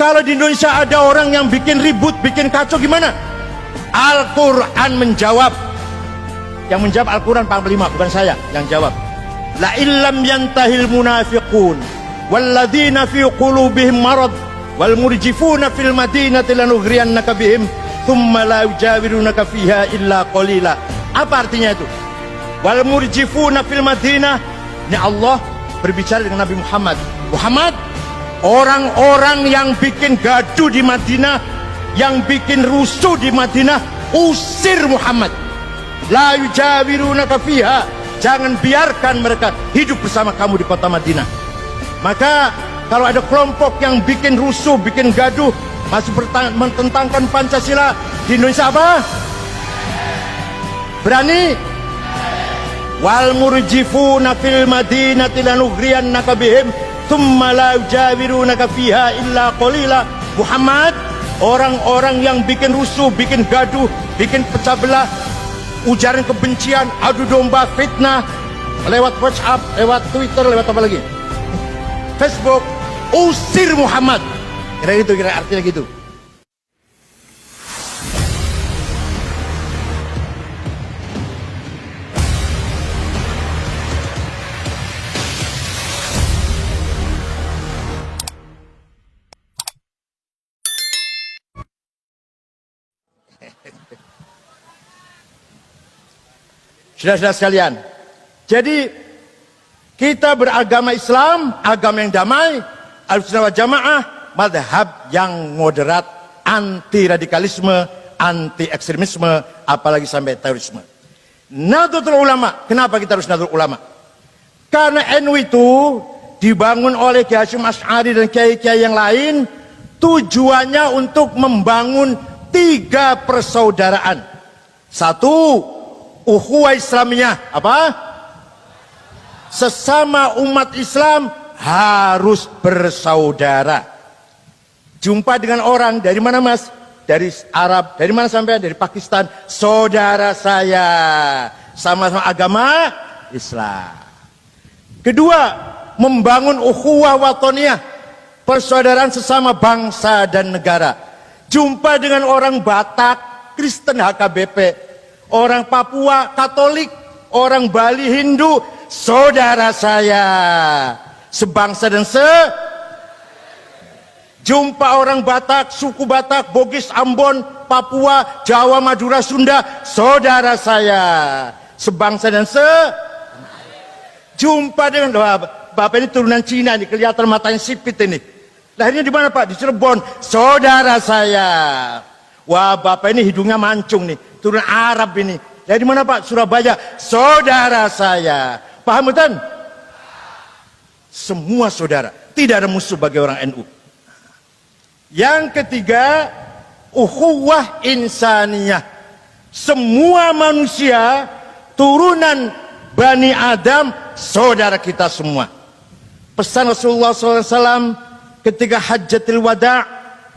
Kalau di Indonesia ada orang yang bikin ribut, bikin kacau, gimana? Al-Quran menjawab. Yang menjawab Al-Quran Panglima, bukan saya yang jawab. La illam yantahil munafiqun walladzina fi qulubihim marad wal murjifuna fil madinati lanughriyannaka bihim thumma la yujawirunaka fiha illa qalila. Apa artinya itu? Wal murjifuna fil madinah, ini Allah berbicara dengan Nabi Muhammad. Muhammad, orang-orang yang bikin gaduh di Madinah, yang bikin rusuh di Madinah, usir Muhammad. La yujawirunaka fiha, jangan biarkan mereka hidup bersama kamu di kota Madinah. Maka kalau ada kelompok yang bikin rusuh, bikin gaduh, masih mententangkan Pancasila di Indonesia, apa? Berani? Wal murjifuna fil madinati lanughriyannaka bihim thumma la yujawirunaka fiha illa qalila. Muhammad, orang-orang yang bikin rusuh, bikin gaduh, bikin pecah belah, ujaran kebencian, adu domba, fitnah lewat WhatsApp, lewat Twitter, lewat apa lagi? Facebook, usir Muhammad. Kira gitu, kira artinya gitu. Saudara-saudara sekalian, jadi kita beragama Islam, agama yang damai, Ahlussunnah wal Jamaah, madhab yang moderat, anti radikalisme, anti ekstremisme, apalagi sampai terorisme. Nahdlatul Ulama, kenapa kita harus Nahdlatul Ulama? Karena NU itu dibangun oleh Kiai Hasyim Asy'ari dan kiai-kiai yang lain, tujuannya untuk membangun 3 persaudaraan. 1, ukhuwah Islamiyah, apa? Sesama umat Islam harus bersaudara. Jumpa dengan orang dari mana, Mas? Dari Arab, dari mana sampai? Dari Pakistan. Saudara saya, sama-sama agama Islam. Kedua, membangun ukhuwah watoniyah, persaudaraan sesama bangsa dan negara. Jumpa dengan orang Batak, Kristen HKBP, orang Papua Katolik, orang Bali Hindu, saudara saya, sebangsa dan jumpa orang Batak, suku Batak, Bugis, Ambon, Papua, Jawa, Madura, Sunda, saudara saya, sebangsa dan jumpa dengan Bapak ini turunan Cina nih, kelihatan matanya sipit ini. Lahirnya di mana, Pak? Di Cirebon, saudara saya. Wah, Bapak ini hidungnya mancung nih, turun Arab ini. Dari mana, Pak? Surabaya, saudara saya. Paham betul? Semua saudara, tidak ada musuh bagi orang NU. Yang ketiga, ukhuwah insaniyah. Semua manusia, turunan Bani Adam, saudara kita semua. Pesan Rasulullah SAW ketika Hajjatul Wada'.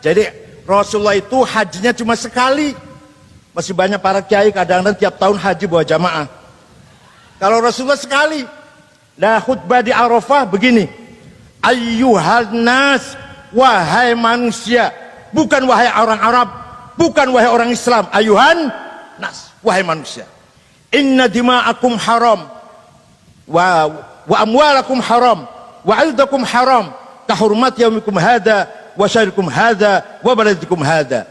Jadi Rasulullah itu hajinya cuma sekali. Masih banyak para kiai kadang-kadang tiap tahun haji bawa jamaah. Kalau Rasulullah sekali. Nah, khutbah di Arafah begini. Ayyuhan nas, wahai manusia. Bukan wahai orang Arab, bukan wahai orang Islam. Ayyuhan nas, wahai manusia. Inna dima'akum haram wa amwalakum haram wa irdakum haram kahurmat yaumikum hadha wa syahrikum hadha wa baladikum hadha.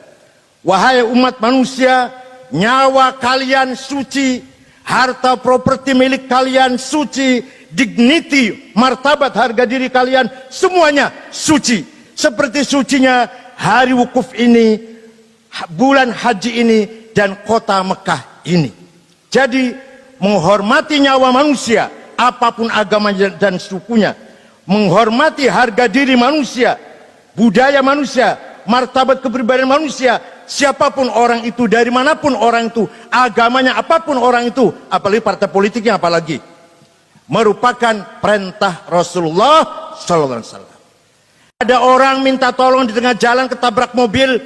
Wahai umat manusia, nyawa kalian suci, harta properti milik kalian suci, dignity, martabat harga diri kalian semuanya suci. Seperti sucinya hari wukuf ini, bulan haji ini, dan kota Mekah ini. Jadi menghormati nyawa manusia, apapun agamanya dan sukunya, menghormati harga diri manusia, budaya manusia, martabat kepribadian manusia, siapapun orang itu, dari manapun orang itu, agamanya apapun orang itu, apalagi partai politiknya, apalagi merupakan perintah Rasulullah SAW. Ada orang minta tolong di tengah jalan ketabrak mobil,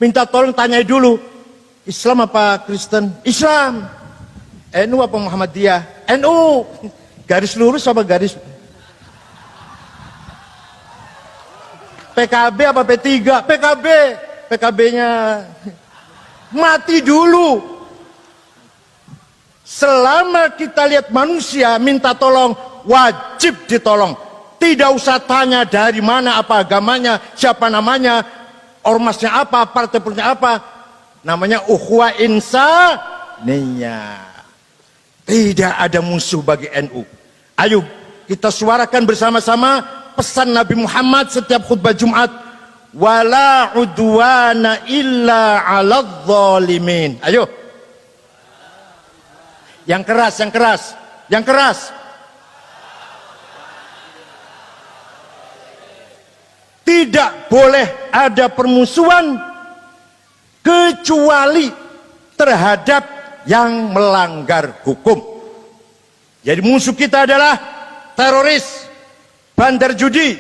minta tolong, tanyai dulu, Islam apa Kristen? Islam. NU apa Muhammadiyah? NU. Garis lurus apa garis PKB apa P3? PKB. PKB-nya mati dulu. Selama kita lihat manusia minta tolong, wajib ditolong. Tidak usah tanya dari mana, apa agamanya, siapa namanya, ormasnya apa, partai politiknya apa. Namanya ukhuwah insaniyah. Tidak ada musuh bagi NU. Ayo kita suarakan bersama-sama pesan Nabi Muhammad setiap khutbah Jumat. Wala udwana illa 'alal zalimin. Ayo. Yang keras, yang keras, yang keras. Tidak boleh ada permusuhan kecuali terhadap yang melanggar hukum. Jadi musuh kita adalah teroris, bandar judi,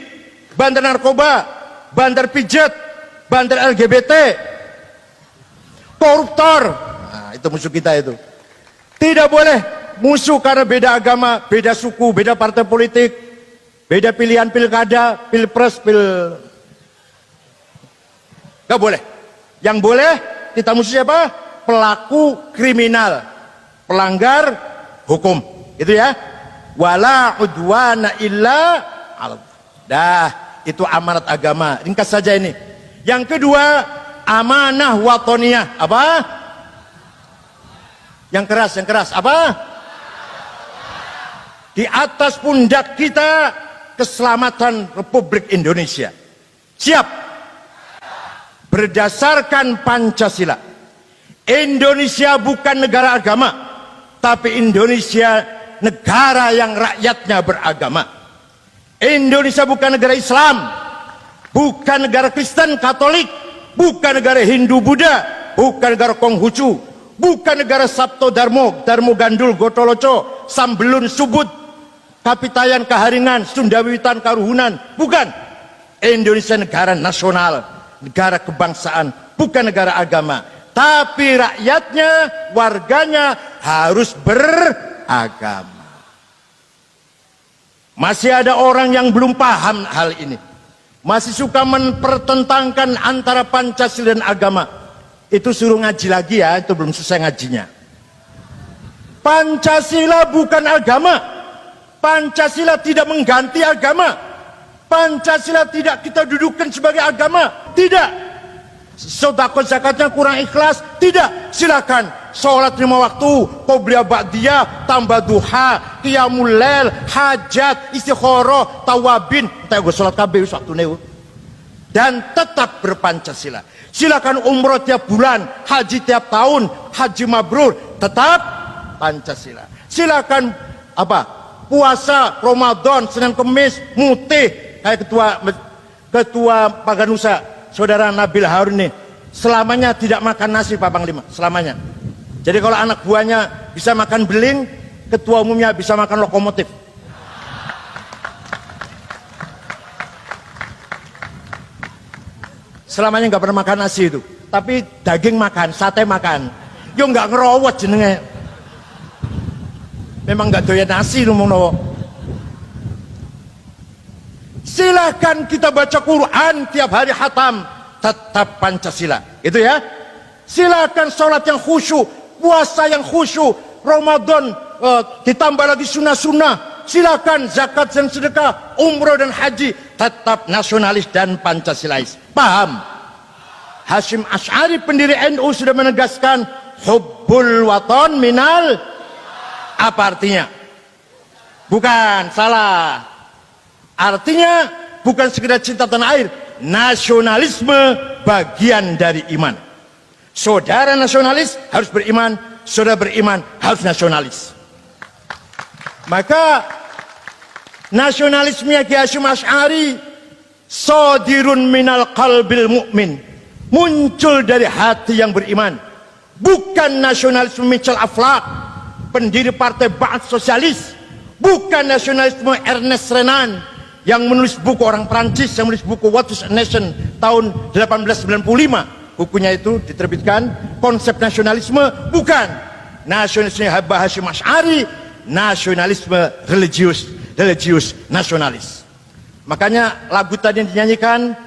bandar narkoba, bandar pijat, bandar LGBT, koruptor. Nah, itu musuh kita itu. Tidak boleh musuh karena beda agama, beda suku, beda partai politik, beda pilihan pilkada, pilpres, gak boleh. Yang boleh kita musuh siapa? Pelaku kriminal, pelanggar hukum. Itu ya. Wala udwana illa Allah. Dah, itu amanat agama. Ringkas saja ini. Yang kedua, amanah watoniyah. Apa? Yang keras, yang keras. Apa? Di atas pundak kita keselamatan Republik Indonesia. Siap? Berdasarkan Pancasila. Indonesia bukan negara agama, tapi Indonesia negara yang rakyatnya beragama. Indonesia bukan negara Islam, bukan negara Kristen Katolik, bukan negara Hindu Buddha, bukan negara Konghucu, bukan negara Sabto Darmo, Darmo Gandul, Gotoloco, Sambelun, Subud, Kapitayan, Kaharingan, Sundawiwitan, Karuhunan. Bukan. Indonesia negara nasional, negara kebangsaan, bukan negara agama, tapi rakyatnya, warganya harus beragama. Masih ada orang yang belum paham hal ini, masih suka mempertentangkan antara Pancasila dan agama. Itu suruh ngaji lagi ya, itu belum selesai ngajinya. Pancasila bukan agama. Pancasila tidak mengganti agama. Pancasila tidak kita dudukkan sebagai agama. Tidak. Sedekah zakatnya kurang ikhlas, tidak. Silakan sholat 5 waktu, qobliyah ba'diyah, tambah duha, qiyamul lail, hajat, istikharah, tawabin, tak gue sholat kabeh waktune. Dan tetap berpancasila. Silakan umroh tiap bulan, haji tiap tahun, haji mabrur, tetap Pancasila. Silakan apa? Puasa Ramadan, Senin Kemis, mutih kayak ketua Paganusa, Saudara Nabil Harun nih, selamanya tidak makan nasi Pak Panglima, selamanya. Jadi kalau anak buahnya bisa makan beling, ketua umumnya bisa makan lokomotif. Selamanya nggak pernah makan nasi itu, tapi daging makan, sate makan. Yo nggak ngerowot jenenge. Memang nggak doyan nasi ngomong. Silahkan kita baca Quran tiap hari khatam, tetap Pancasila, itu ya. Silahkan sholat yang khusyuk, puasa yang khusyuk, Ramadan ditambah lagi sunnah-sunnah. Silahkan zakat dan sedekah, umroh dan haji, tetap nasionalis dan Pancasilais. Paham? Hasyim Asy'ari pendiri NU sudah menegaskan hubbul waton minal. Apa artinya? Bukan, salah. Artinya bukan sekedar cinta tanah air, nasionalisme bagian dari iman. Saudara nasionalis harus beriman, saudara beriman harus nasionalis. Maka nasionalisme Ki Hasyim Asy'ari sadirun minal qalbil mu'min, muncul dari hati yang beriman, bukan nasionalisme Michel Aflaq, pendiri partai Ba'ath Sosialis, bukan nasionalisme Ernest Renan yang menulis buku, orang Prancis yang menulis buku What is a Nation tahun 1895. Bukunya itu diterbitkan, konsep nasionalisme. Bukan nasionalisme Habib Hasyim Asy'ari, nasionalisme religius nasionalis. Makanya lagu tadi yang dinyanyikan